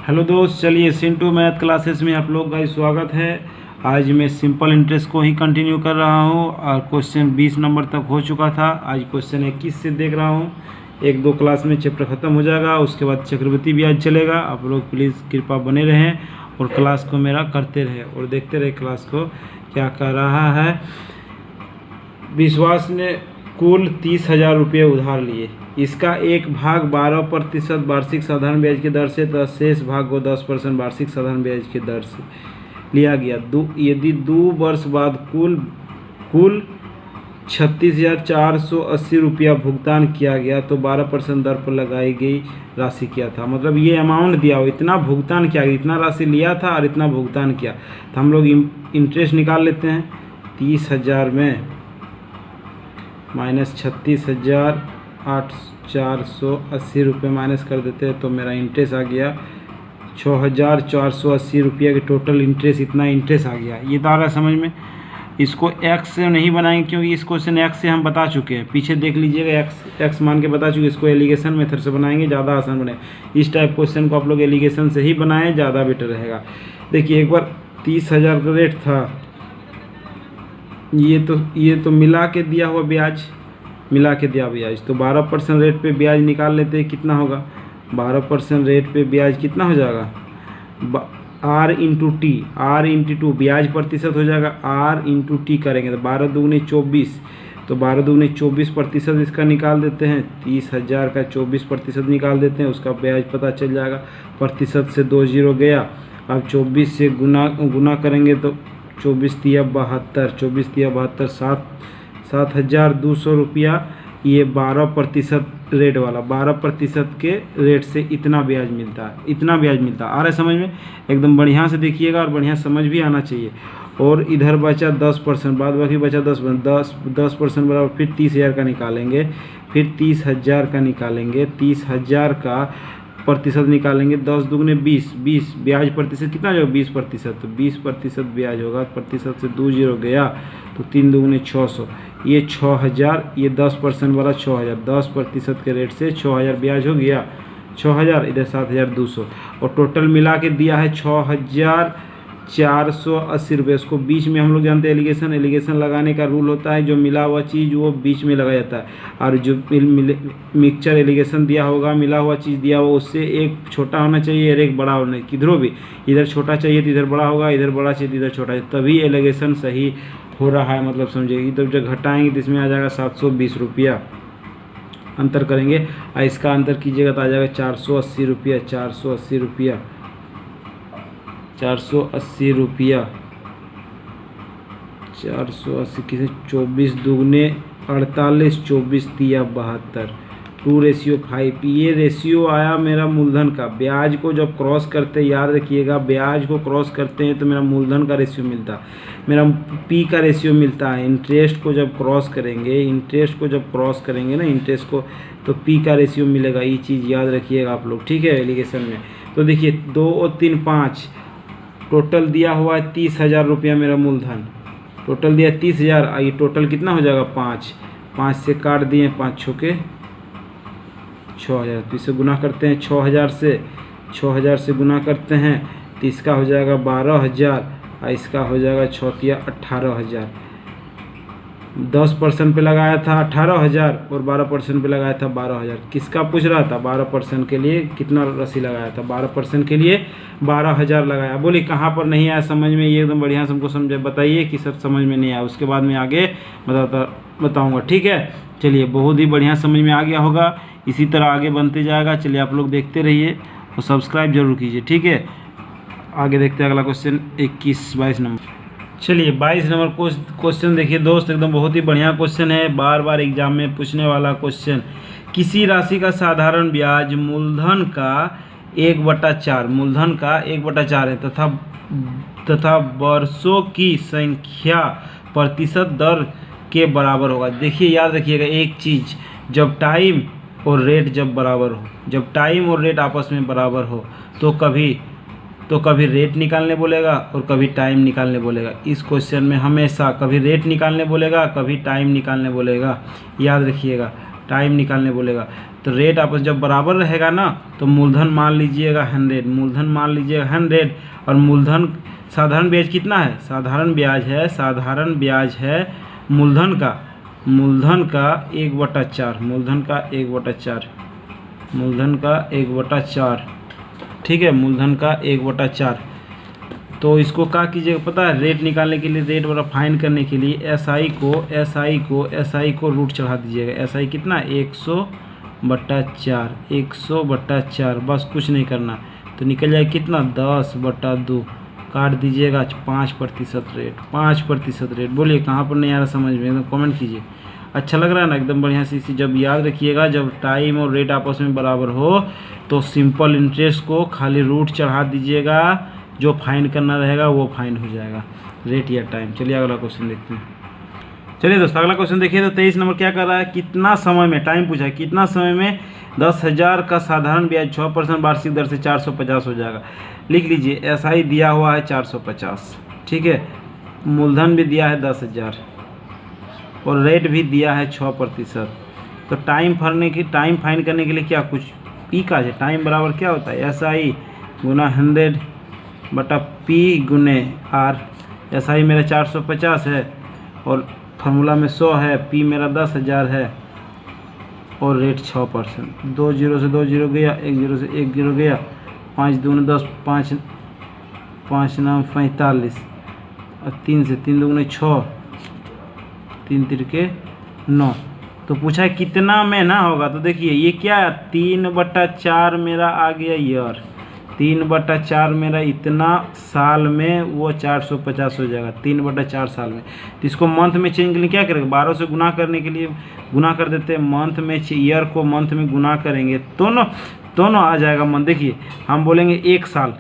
Hello दोस्त, चलिए Sintu math classes में आप लोग का स्वागत है। आज मैं सिंपल इंटरेस्ट को ही कंटिन्यू कर रहा हूं और क्वेश्चन 20 नंबर तक हो चुका था। आज क्वेश्चन 21 से देख रहा हूं। एक दो क्लास में चैप्टर ख़त्म हो जाएगा, उसके बाद चक्रवृद्धि ब्याज चलेगा। आप लोग प्लीज़ कृपा बने रहें और क्लास को मेरा करते रहें और देखते रहे क्लास को क्या कर रहा है। विश्वास ने कुल 30,000 रुपये उधार लिए। इसका एक भाग 12% वार्षिक साधारण ब्याज की दर से तथा शेष भाग को 10% वार्षिक साधारण ब्याज की दर से लिया गया। यदि 2 वर्ष बाद कुल 36,480 रुपया भुगतान किया गया तो 12% दर पर लगाई गई राशि क्या था। मतलब ये अमाउंट दिया हो, इतना भुगतान किया गया, इतना राशि लिया था और इतना भुगतान किया। तो हम लोग इंटरेस्ट निकाल लेते हैं। 30,000 में माइनस 36,480 रुपये माइनस कर देते हैं तो मेरा इंटरेस्ट आ गया 6,480 रुपये के टोटल इंटरेस्ट। इतना इंटरेस्ट आ गया। ये तो आ रहा है समझ में। इसको एक्स से नहीं बनाएंगे क्योंकि इस क्वेश्चन एक्स से हम बता चुके हैं। पीछे देख लीजिएगा, एक्स मान के बता चुके। इसको एलिगेशन मेथड से बनाएंगे, ज़्यादा आसान बने। इस टाइप क्वेश्चन को आप लोग एलिगेशन से ही बनाएं, ज़्यादा बेटर रहेगा। देखिए, एक बार 30,000 का रेट था। ये तो मिला के दिया हुआ ब्याज, मिला के दिया ब्याज। तो 12% रेट पे ब्याज निकाल लेते हैं। कितना होगा 12% रेट पे ब्याज कितना हो जाएगा? R into T, R into two ब्याज प्रतिशत हो जाएगा। R इंटू टी करेंगे तो 12 दूनी 24, तो 12 दूनी 24% इसका निकाल देते हैं। 30,000 का 24% निकाल देते हैं, उसका ब्याज पता चल जाएगा। प्रतिशत से 2 0 गया। अब 24 से गुना करेंगे तो 24 तिया 72, 24 तिया 72, 7,200 रुपया। ये 12% रेट वाला, 12% के रेट से इतना ब्याज मिलता है, इतना ब्याज मिलता है। आ रहा है समझ में? एकदम बढ़िया से देखिएगा और बढ़िया समझ भी आना चाहिए। और इधर बचा 10%, बाद बाकी बचा 10% बराबर फिर 30,000 का निकालेंगे, फिर 30,000 का निकालेंगे। 30,000 का प्रतिशत निकालेंगे। 10 दूगुने 20 ब्याज प्रतिशत कितना हो जाएगा? 20%। तो 20% ब्याज होगा। प्रतिशत से 2 0 गया तो 3 दूगुने 600। ये 6,000, ये 10% वाला 6,000, 10% के रेट से 6,000 ब्याज हो गया। 6,000 इधर 7,200 और टोटल मिला के दिया है 6,480 रुपये। उसको बीच में हम लोग जानते हैं एलिगेशन लगाने का रूल होता है। जो मिला हुआ चीज़ वो बीच में लगाया जाता है और जो मिक्सचर एलिगेशन दिया होगा, मिला हुआ चीज़ दिया हुआ, उससे एक छोटा होना चाहिए और एक बड़ा होना चाहिए। किधरों भी इधर छोटा चाहिए तो इधर बड़ा होगा, इधर बड़ा चाहिए तो इधर छोटा चाहिए, तभी एलिगेशन सही हो रहा है। मतलब समझिए। तो जब घटाएंगे तो इसमें आ जाएगा 720 रुपया। अंतर करेंगे और इसका अंतर कीजिएगा तो आ जाएगा 480 रुपया। 480 रुपया, 480 रुपया, 480 किसे 24 दूगुने 48, 24 तिया 72, 2:5। ये रेशियो आया मेरा मूलधन का। ब्याज को जब क्रॉस करते, याद रखिएगा, ब्याज को क्रॉस करते हैं तो मेरा मूलधन का रेशियो मिलता है, मेरा पी का रेशियो मिलता है। इंटरेस्ट को जब क्रॉस करेंगे, ना इंटरेस्ट को, तो पी का रेशियो मिलेगा। ये चीज़ याद रखिएगा आप लोग, ठीक है, एलिगेशन में। तो देखिए 2 और 3 5, टोटल दिया हुआ है 30,000 रुपया मेरा मूलधन। टोटल दिया 30,000। आइए टोटल कितना हो जाएगा? 5 से काट दिए, 5 छुके 6,000। तो इसे गुना करते हैं 6,000 से गुना करते हैं तो इसका हो जाएगा 12,000 और इसका हो जाएगा 6 तिया 18,000। 10% पे लगाया था 18,000 और 12% पे लगाया था 12,000। किसका पूछ रहा था? 12% के लिए कितना राशि लगाया था? 12% के लिए 12,000 लगाया। बोलिए कहाँ पर नहीं आया समझ में? ये एकदम बढ़िया से हमको समझे, बताइए कि सब समझ में नहीं आया। उसके बाद में आगे बताऊँगा, ठीक है। चलिए, बहुत ही बढ़िया समझ में आ गया होगा। इसी तरह आगे बनते जाएगा। चलिए आप लोग देखते रहिए और सब्सक्राइब जरूर कीजिए, ठीक है। आगे देखते हैं अगला क्वेश्चन 22 नंबर। चलिए 22 नंबर क्वेश्चन देखिए दोस्त, एकदम बहुत ही बढ़िया क्वेश्चन है, बार बार एग्जाम में पूछने वाला क्वेश्चन। किसी राशि का साधारण ब्याज मूलधन का 1/4, मूलधन का 1/4 है तथा वर्षों की संख्या प्रतिशत दर के बराबर होगा। देखिए याद रखिएगा एक चीज़, जब टाइम और रेट जब बराबर हो, जब टाइम और रेट आपस में बराबर हो तो कभी रेट निकालने बोलेगा और कभी टाइम निकालने बोलेगा। इस क्वेश्चन में हमेशा कभी रेट निकालने बोलेगा, कभी टाइम निकालने बोलेगा। याद रखिएगा। टाइम निकालने बोलेगा। तो रेट आपस जब बराबर रहेगा ना तो मूलधन मान लीजिएगा 100, मूलधन मान लीजिएगा 100 और मूलधन साधारण ब्याज कितना है, साधारण ब्याज है मूलधन का 1/4, मूलधन का 1/4, ठीक है, मूलधन का 1/4। तो इसको क्या कीजिएगा पता है, रेट निकालने के लिए, रेट वाला फाइन करने के लिए एसआई को रूट चढ़ा दीजिएगा। एसआई कितना 100/4, बस कुछ नहीं करना। तो निकल जाए कितना 10/2, काट दीजिएगा 5% रेट, 5% रेट। बोलिए कहाँ पर नहीं आ रहा समझ में, एकदम कमेंट कीजिए। अच्छा लग रहा है ना, एकदम बढ़िया से। इसी जब याद रखिएगा, जब टाइम और रेट आपस में बराबर हो तो सिंपल इंटरेस्ट को खाली रूट चढ़ा दीजिएगा, जो फाइन करना रहेगा वो फाइन हो जाएगा, रेट या टाइम। चलिए अगला क्वेश्चन देखते हैं। चलिए दोस्तों अगला क्वेश्चन देखिए। तो 23 नंबर क्या कर रहा है, कितना समय में, टाइम पूछा है, कितना समय में 10,000 का साधारण ब्याज 6% वार्षिक दर से 450 हो जाएगा। लिख लीजिए, एसआई दिया हुआ है 450, ठीक है, मूलधन भी दिया है 10,000 और रेट भी दिया है 6%। तो टाइम फाइन करने के लिए क्या कुछ पी का है, टाइम बराबर क्या होता है, एसआई गुना 100/P गुने R। एसआई मेरा 450 है और फार्मूला में 100 है, P मेरा 10,000 है और रेट 6%। 2 0 से 2 0 गया, 1 0 से 1 0 गया, 5 दूनी 10, 5 9 45 और 3 से 3 दूनी 6, 3 तिरके 9। तो पूछा है कितना में ना होगा। तो देखिए ये क्या है, 3/4 मेरा आ गया ईयर, 3/4 मेरा इतना साल में, वो 450 हो जाएगा 3/4 साल में। तो इसको मंथ में चेंज के लिए क्या करेंगे, 12 से गुना करने के लिए गुना कर देते हैं मंथ में, ईयर को मंथ में गुना करेंगे दोनों आ जाएगा मंथ। देखिए हम बोलेंगे 1 साल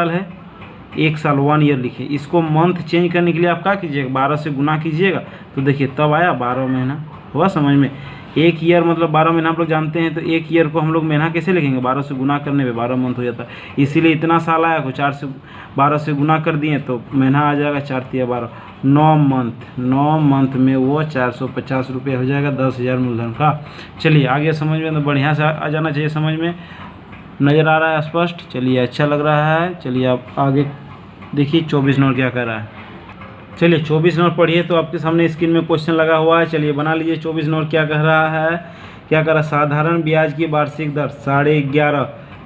है, 1 साल 1 ईयर लिखिए। इसको मंथ चेंज करने के लिए आप क्या कीजिएगा, 12 से गुना कीजिएगा। तो देखिए तब आया 12 महीना, हुआ समझ में। 1 ईयर मतलब 12 महीना हम लोग जानते हैं। तो 1 ईयर को हम लोग महीना कैसे लिखेंगे, 12 से गुना करने पे 12 मंथ हो जाता है। इसीलिए इतना साल आया को 12 से गुना कर दिए तो महीना आ जाएगा 4 × 12, 9 मंथ में वो 450 रुपये हो जाएगा 10,000 मूलधन का। चलिए आगे समझ में तो बढ़िया से आ जाना चाहिए, समझ में नज़र आ रहा है स्पष्ट। चलिए अच्छा लग रहा है। चलिए आप आगे देखिए 24 नंबर क्या कर रहा है। चलिए 24 नंबर पढ़िए। तो आपके सामने स्क्रीन में क्वेश्चन लगा हुआ है, चलिए बना लीजिए। 24 नंबर क्या कह रहा है, क्या कह रहा है, साधारण ब्याज की वार्षिक दर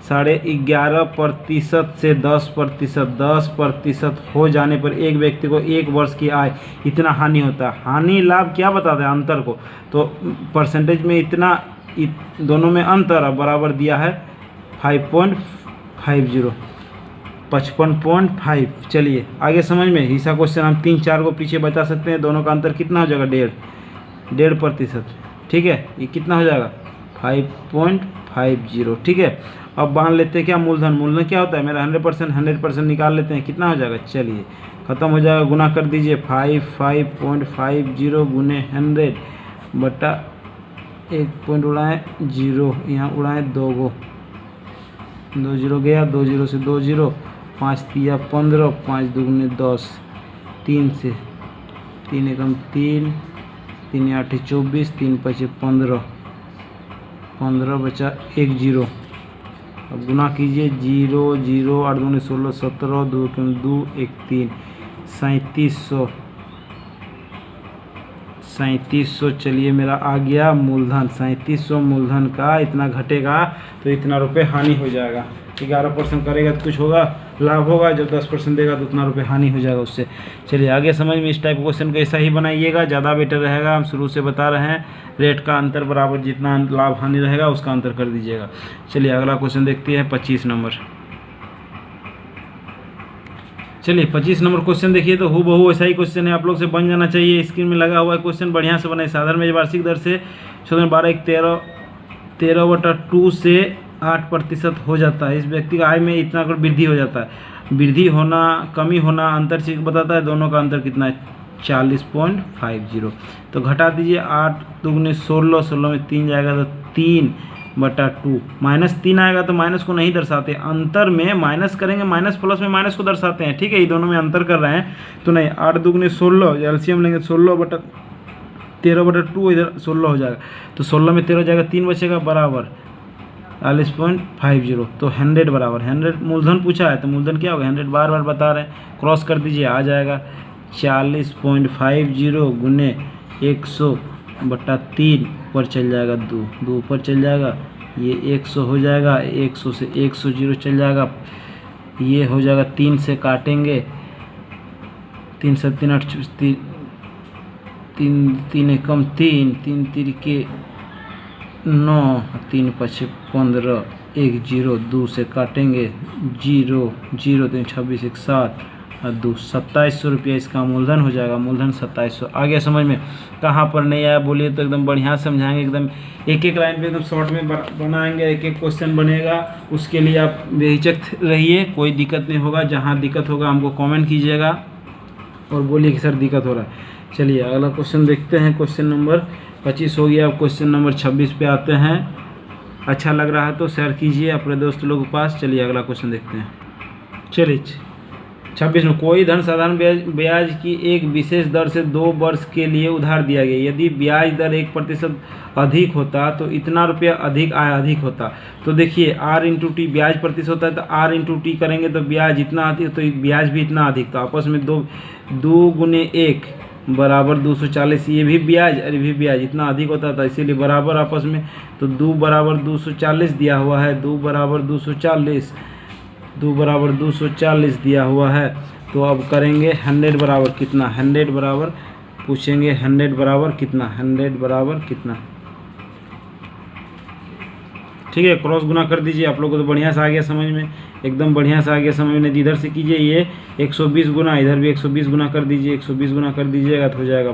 11.5% से 10% हो जाने पर एक व्यक्ति को 1 वर्ष की आय इतना हानि होता है। हानि लाभ क्या बताते हैं, अंतर को। तो परसेंटेज में इतना दोनों में अंतर अब बराबर दिया है 5.50, 55.5। चलिए आगे समझ में। हिस्सा क्वेश्चन हम 3-4 को पीछे बता सकते हैं। दोनों का अंतर कितना हो जाएगा, 1.5%, ठीक है। ये कितना हो जाएगा 5.50, ठीक है। अब मान लेते हैं क्या, मूलधन क्या होता है मेरा 100% निकाल लेते हैं, कितना हो जाएगा। चलिए ख़त्म हो जाएगा, गुना कर दीजिए 5.50 गुने 100 बटा 1 पॉइंट उड़ाएँ 0, यहाँ उड़ाएँ 2 गो, 2 0 गया, 2 0 से 2 0, 5 × 15, 5 दूनी 10, 3 से 3 एकम 3, 3 8 24, 3 5 15, 15 बचा 1 0। अब गुना कीजिए 0 0, 8 दूनी 16, 17, 2 एकम 2, 1 3, 3700। चलिए मेरा आ गया मूलधन 3700। मूलधन का इतना घटेगा तो इतना रुपए हानि हो जाएगा। 11% करेगा तो कुछ होगा, लाभ होगा। जब 10% देगा तो उतना रुपए हानि हो जाएगा उससे। चलिए आगे समझ में। इस टाइप क्वेश्चन को ऐसा ही बनाइएगा, ज़्यादा बेटर रहेगा। हम शुरू से बता रहे हैं, रेट का अंतर बराबर जितना लाभ हानि रहेगा उसका अंतर कर दीजिएगा। चलिए अगला क्वेश्चन देखते हैं 25 नंबर। चलिए 25 नंबर क्वेश्चन देखिए। तो हूबहू ऐसा ही क्वेश्चन है, आप लोग से बन जाना चाहिए। स्क्रीन में लगा हुआ है क्वेश्चन, बढ़िया से बनाए। साधारण ब्याज वार्षिक दर से 13/2 से 8% हो जाता है। इस व्यक्ति का आय में इतना कर वृद्धि हो जाता है। वृद्धि होना कमी होना अंतर चीज बताता है। दोनों का अंतर कितना है 40.50। तो घटा दीजिए 8 दूनी 16, 16 में 3 जाएगा तो 3/2। -3 आएगा तो माइनस को नहीं दर्शाते, अंतर में माइनस करेंगे, माइनस प्लस में माइनस को दर्शाते हैं, ठीक है। ये दोनों में अंतर कर रहे हैं तो नहीं। 8 दूनी 16, एलसीएम लेंगे 13/2 इधर 16 हो जाएगा, तो 16 में 13 हो जाएगा, 3 बचेगा बराबर 40.50। तो 100 बराबर 100 मूलधन पूछा है तो मूलधन क्या होगा 100 बार बार बता रहे हैं, क्रॉस कर दीजिए आ जाएगा 40.50 गुने 100/3 पर चल जाएगा 2 पर चल जाएगा, ये 100 हो जाएगा, 100 से 100 जीरो चल जाएगा, ये हो जाएगा 3 से काटेंगे, 3 से 3 8 3 एकम 3 3 तिरके 9 3 5 15 1 0 2 से काटेंगे 0 0 3 26 1 7 और 2 2700 रुपया इसका मूलधन हो जाएगा, मूलधन 2700। आ गया समझ में? कहाँ पर नहीं आया बोलिए तो एकदम बढ़िया समझाएंगे, एकदम एक एक लाइन पे एकदम शॉर्ट में बनाएंगे, एक एक क्वेश्चन बनेगा, उसके लिए आप बेहिचक रहिए, कोई दिक्कत नहीं होगा। जहाँ दिक्कत होगा हमको कमेंट कीजिएगा और बोलिए कि सर दिक्कत हो रहा है। चलिए अगला क्वेश्चन देखते हैं, क्वेश्चन नंबर 25 हो गया, अब क्वेश्चन नंबर 26 पे आते हैं। अच्छा लग रहा है तो शेयर कीजिए अपने दोस्त लोगों के पास। चलिए अगला क्वेश्चन देखते हैं। चलिए 26 में, कोई धन साधारण ब्याज की एक विशेष दर से 2 वर्ष के लिए उधार दिया गया, यदि ब्याज दर 1% अधिक होता तो इतना रुपया अधिक आय अधिक होता। तो देखिए R इंटू टी ब्याज प्रतिशत होता है, तो R इंटू टी करेंगे तो ब्याज इतना अधिक, तो ब्याज भी इतना अधिक, तो आपस में 2 गुने 1 बराबर 240, ये भी ब्याज और ये भी ब्याज इतना अधिक होता था, इसीलिए बराबर आपस में, तो 2 बराबर 240 दिया हुआ है, 2 बराबर 240, 2 बराबर 240 दिया हुआ है। तो अब करेंगे 100 बराबर कितना, 100 बराबर पूछेंगे 100 बराबर कितना, 100 बराबर कितना, ठीक है। क्रॉस गुना कर दीजिए, आप लोगों को तो बढ़िया से आ गया समझ में, एकदम बढ़िया से आ गया समझ में। इधर से कीजिए ये 120 गुना, इधर भी 120 गुना कर दीजिए, 120 गुना कर दीजिएगा तो हो जाएगा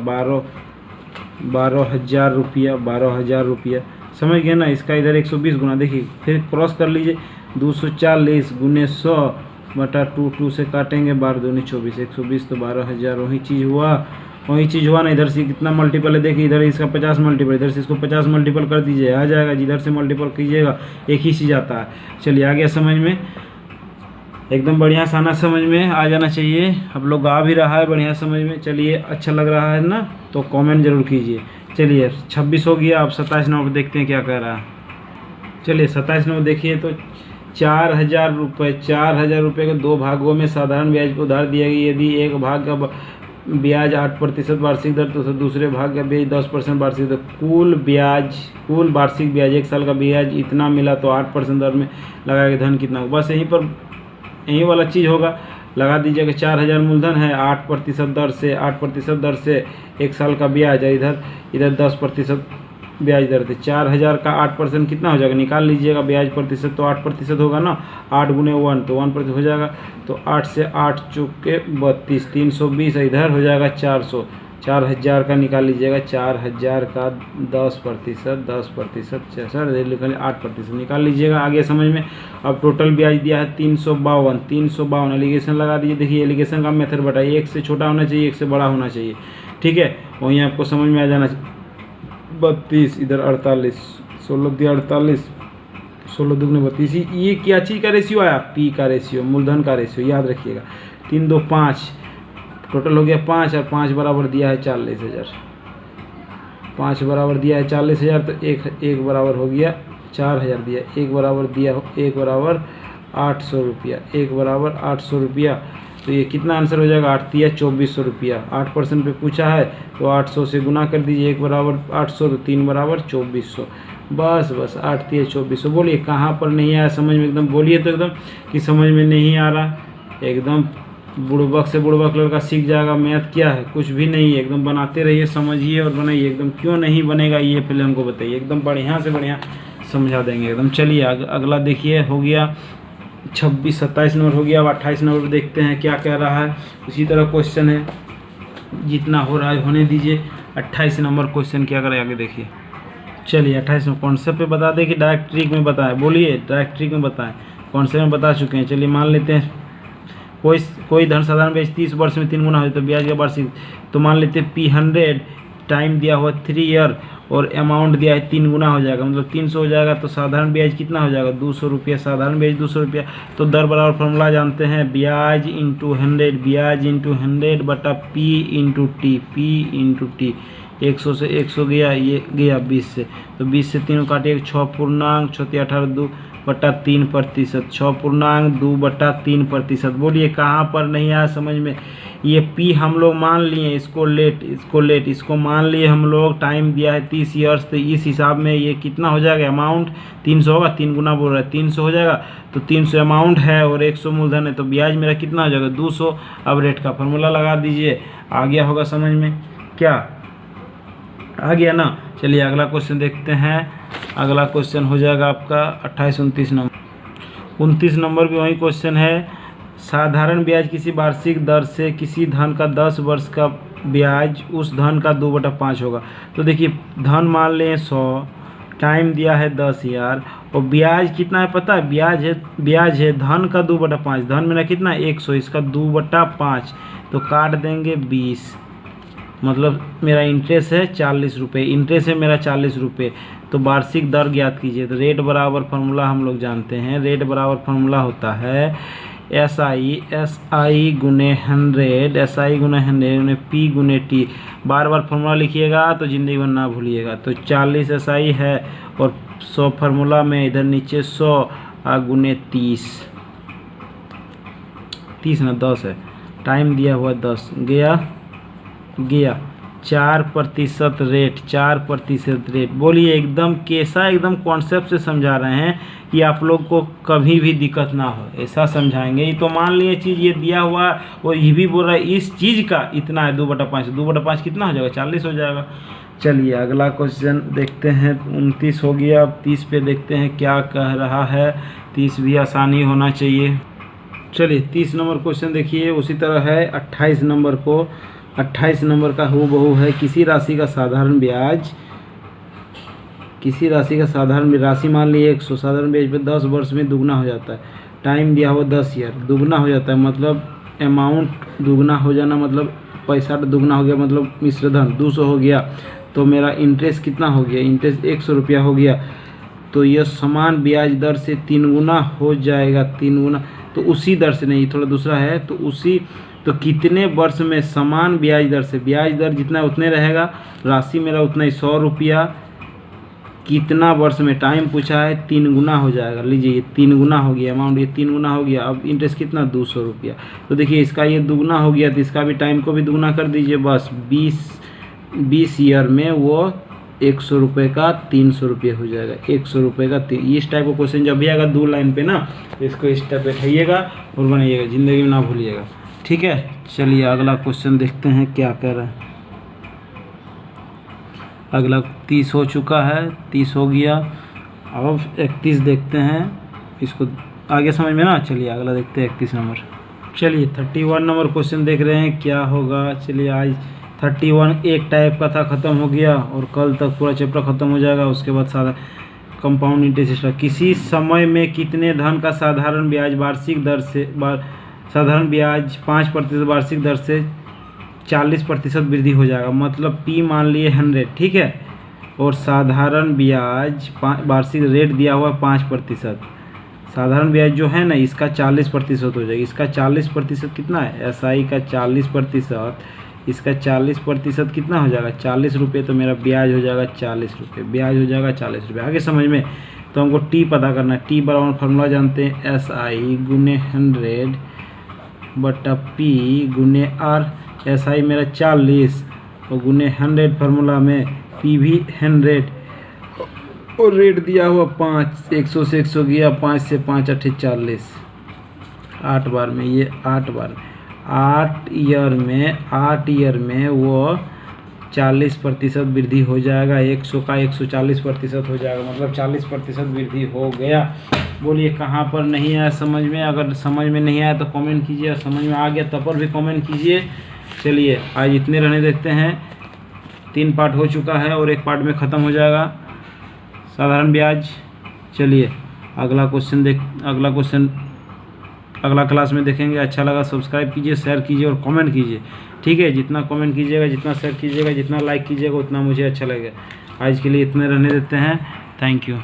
12,000 रुपया, 12,000 रुपया, समझ गए ना। इसका इधर 120 गुना, देखिए फिर क्रॉस कर लीजिए, 240 गुने 100/2 से काटेंगे, 12 दूनी 24, 120 तो 12,000, वही चीज़ हुआ ना। इधर से कितना मल्टीपल है देखिए, इधर इसका 50 मल्टीपल, इधर से इसको 50 मल्टीपल कर दीजिए, आ जाएगा। जिधर से मल्टीपल कीजिएगा एक ही चीज़ आता है। चलिए आ गया समझ में, एकदम बढ़िया से आना, समझ में आ जाना चाहिए। आप लोग आ भी रहा है बढ़िया समझ में। चलिए अच्छा लग रहा है ना तो कमेंट जरूर कीजिए। चलिए 26 हो गया, अब 27 नंबर देखते हैं क्या कह रहा है। चलिए 27 नंबर देखिए तो 4,000 रुपये, 4,000 रुपये के 2 भागों में साधारण ब्याज को उधार दिया गया। यदि एक भाग का ब्याज 8% वार्षिक दर तो दूसरे भाग का ब्याज 10% वार्षिक दर, कुल वार्षिक ब्याज 1 साल का ब्याज इतना मिला तो 8% दर में लगा के धन कितना होगा। बस यहीं वाला चीज़ होगा, लगा दीजिएगा 4,000 मूलधन है, 8% दर से 1 साल का ब्याज है, इधर 10% ब्याज दर थे। 4,000 का 8% कितना हो जाएगा, निकाल लीजिएगा ब्याज प्रतिशत, तो 8% होगा ना, 8 गुने 1 तो 1% हो जाएगा, तो 8 से 8 चौके 32, 320, इधर हो जाएगा 400। 4,000 का निकाल लीजिएगा, 4,000 का 10%, 10% सर लिखिए 8% निकाल लीजिएगा। आगे समझ में। अब टोटल ब्याज दिया है 352, एलिगेशन लगा दीजिए। देखिए एलिगेशन का मेथड बताइए, 1 से छोटा होना चाहिए, 1 से बड़ा होना चाहिए, ठीक है। वहीं आपको समझ में आ जाना चाहिए। 32 इधर 48, 16 दिया 48, 16 दुगने 32, ये क्या चीज़ का रेशियो आया, पी का रेशियो, मूलधन का रेशियो, याद रखिएगा। 3 2 5 टोटल हो गया 5 और 5 बराबर दिया है 40,000, 5 बराबर दिया है 40,000, तो एक बराबर हो गया 4,000 दिया, एक बराबर दिया, एक बराबर 800 रुपया, एक बराबर 800 रुपया। तो ये कितना आंसर हो जाएगा, 8 दिया 2400 रुपया। 8% पे पूछा है तो 800 से गुना कर दीजिए, 1 बराबर 800 तो 3 बराबर 2400, बस 8 दिया 2400। बोलिए कहाँ पर नहीं आया समझ में, एकदम बोलिए तो एकदम कि समझ में नहीं आ रहा, एकदम बुड़बक से बुड़बक लड़का सीख जाएगा। मैथ क्या है, कुछ भी नहीं है, एकदम बनाते रहिए, समझिए और बनाइए। एकदम क्यों नहीं बनेगा ये पहले हमको बताइए, एकदम बढ़िया से बढ़िया समझा देंगे एकदम। चलिए अगला देखिए, हो गया 26 27 नंबर हो गया। अब 28 नंबर देखते हैं क्या कह रहा है। उसी तरह क्वेश्चन है, जितना हो रहा है होने दीजिए। 28 नंबर क्वेश्चन क्या करें आगे देखिए। चलिए 28 में कॉन्सेप्ट पे बता दें कि डायरेक्ट ट्रिक में बताएं, बोलिए डायरेक्ट ट्रिक में बताएं, कॉन्सेप्ट में बता चुके हैं। चलिए मान लेते हैं कोई धन साधारण ब्याज 30 वर्ष में 3 गुना हो तो ब्याज का वार्षिक, तो मान लेते हैं P100, टाइम दिया हुआ 3 ईयर और अमाउंट दिया है 3 गुना हो जाएगा, मतलब 300 हो जाएगा। तो साधारण ब्याज कितना हो जाएगा, 200 रुपया, साधारण ब्याज 200 रुपया। तो दर बराबर फॉर्मूला जानते हैं, ब्याज इंटू 100 बटा P इंटू टी, 100 से 100 गया, ये गया 20 से, तो 20 से 3 काटिए 6.18(2)3%, 6.2/3%। बोलिए कहाँ पर नहीं आया समझ में। ये पी हम लोग मान लिए, इसको लेट, इसको मान लिए हम लोग, टाइम दिया है 30 ईयर्स, तो इस हिसाब में ये कितना हो जाएगा अमाउंट, 300 होगा, 3 गुना बोल रहा है, 300 हो जाएगा, तो 300 अमाउंट है और 100 मूलधन है, तो ब्याज मेरा कितना हो जाएगा 200। अब रेट का फॉर्मूला लगा दीजिए, आ गया होगा समझ में, क्या आ गया ना। चलिए अगला क्वेश्चन देखते हैं। अगला क्वेश्चन हो जाएगा आपका 28, 29 नंबर। 29 नंबर भी वही क्वेश्चन है। साधारण ब्याज किसी वार्षिक दर से किसी धन का 10 वर्ष का ब्याज उस धन का 2/5 होगा। तो देखिए धन मान लें 100, टाइम दिया है 10,000 और ब्याज कितना है पता है, ब्याज है धन का 2/5, धन मेरा कितना है 100, इसका 2/5, तो काट देंगे 20, मतलब मेरा इंटरेस्ट है 40 रुपये, इंटरेस्ट है मेरा 40 रुपये। तो वार्षिक दर ज्ञात कीजिए। तो रेट बराबर फार्मूला हम लोग जानते हैं, रेट बराबर फार्मूला होता है SI गुने 100, SI गुने 100 P गुने T। बार बार फार्मूला लिखिएगा तो ज़िंदगी भर ना भूलिएगा। तो 40 SI है और 100 फार्मूला में इधर नीचे 100 गुने 30 ना 10 है, टाइम दिया हुआ 10, गया 4% रेट, 4% रेट। बोलिए एकदम कैसा, एकदम कॉन्सेप्ट से समझा रहे हैं कि आप लोग को कभी भी दिक्कत ना हो, ऐसा समझाएंगे। ये तो मान लिए चीज़ ये दिया हुआ और ये भी बोल रहा है इस चीज़ का इतना है 2/5, 2/5 कितना हो जाएगा 40 हो जाएगा। चलिए अगला क्वेश्चन देखते हैं। 29 हो गया, अब 30 पे देखते हैं क्या कह रहा है। 30 भी आसानी होना चाहिए। चलिए 30 नंबर क्वेश्चन देखिए, उसी तरह है 28 नंबर को। 28 नंबर का हूबहू है। किसी राशि का साधारण ब्याज, राशि मान लीजिए 100, साधारण ब्याज पे 10 वर्ष में दुगना हो जाता है। टाइम दिया हुआ 10 ईयर, दुगना हो जाता है मतलब अमाउंट दुगना हो जाना, मतलब पैसा दुगना हो गया, मतलब मिश्र धन 200 हो गया। तो मेरा इंटरेस्ट कितना हो गया, इंटरेस्ट 100 रुपया हो गया। तो यह समान ब्याज दर से 3 गुना हो जाएगा, 3 गुना, तो उसी दर से नहीं, थोड़ा दूसरा है, तो उसी, तो कितने वर्ष में समान ब्याज दर से, ब्याज दर जितना उतने रहेगा, राशि मेरा उतना ही 100 रुपया, कितना वर्ष में, टाइम पूछा है 3 गुना हो जाएगा। लीजिए ये 3 गुना हो गया अमाउंट, ये 3 गुना हो गया। अब इंटरेस्ट कितना 200 रुपया। तो देखिए इसका ये दुगना हो गया, तो इसका भी टाइम को भी दुगना कर दीजिए, बस 20 ईयर में वो 100 रुपये का 300 रुपये हो जाएगा। 100 रुपये का इस टाइप का क्वेश्चन जब भी आएगा 2 लाइन पे ना, तो इसको इस टाइप बैठाइएगा और बनाइएगा, ज़िंदगी में ना भूलिएगा, ठीक है। चलिए अगला क्वेश्चन देखते हैं क्या कह रहा है। अगला 30 हो चुका है, 30 हो गया, अब 31 देखते हैं, इसको आगे समझ में ना। चलिए अगला देखते हैं 31 नंबर। चलिए 31 नंबर क्वेश्चन देख रहे हैं क्या होगा। चलिए आज 31 एक टाइप का था, ख़त्म हो गया और कल तक पूरा चैप्टर ख़त्म हो जाएगा। उसके बाद सारा कंपाउंड इंटरेस्ट। किसी समय में कितने धन का साधारण ब्याज वार्षिक दर से, साधारण ब्याज 5% वार्षिक दर से 40% वृद्धि हो जाएगा। मतलब P मान लिए 100, ठीक है, और साधारण ब्याज वार्षिक रेट दिया हुआ 5%। साधारण ब्याज जो है ना इसका 40% हो जाएगा। इसका 40% कितना है, SI का 40%, इसका 40% कितना हो जाएगा 40 रुपये। तो मेरा ब्याज हो जाएगा 40 रुपये, ब्याज हो जाएगा 40 रुपये। आगे समझ में, तो हमको T पता करना है। T बराबर फार्मूला जानते हैं, SI गुने 100 बटा P गुने R। SI मेरा 40 और गुने 100 फार्मूला में P भी 100 और रेट दिया हुआ 5, 100 से 100 गया, 5 से 5 8 40, 8 बार में, ये 8 बार, 8 ईयर में वो 40% वृद्धि हो जाएगा। 100 का 140% हो जाएगा, मतलब 40% वृद्धि हो गया। बोलिए कहाँ पर नहीं आया समझ में। अगर समझ में नहीं आया तो कमेंट कीजिए, और समझ में आ गया तब पर भी कमेंट कीजिए। चलिए आज इतने रहने देखते हैं। 3 पार्ट हो चुका है और 1 पार्ट में ख़त्म हो जाएगा साधारण ब्याज। चलिए अगला क्वेश्चन अगला क्लास में देखेंगे। अच्छा लगा सब्सक्राइब कीजिए, शेयर कीजिए और कमेंट कीजिए, ठीक है। जितना कमेंट कीजिएगा, जितना शेयर कीजिएगा, जितना लाइक कीजिएगा, उतना मुझे अच्छा लगेगा। आज के लिए इतने रहने देते हैं। Thank you.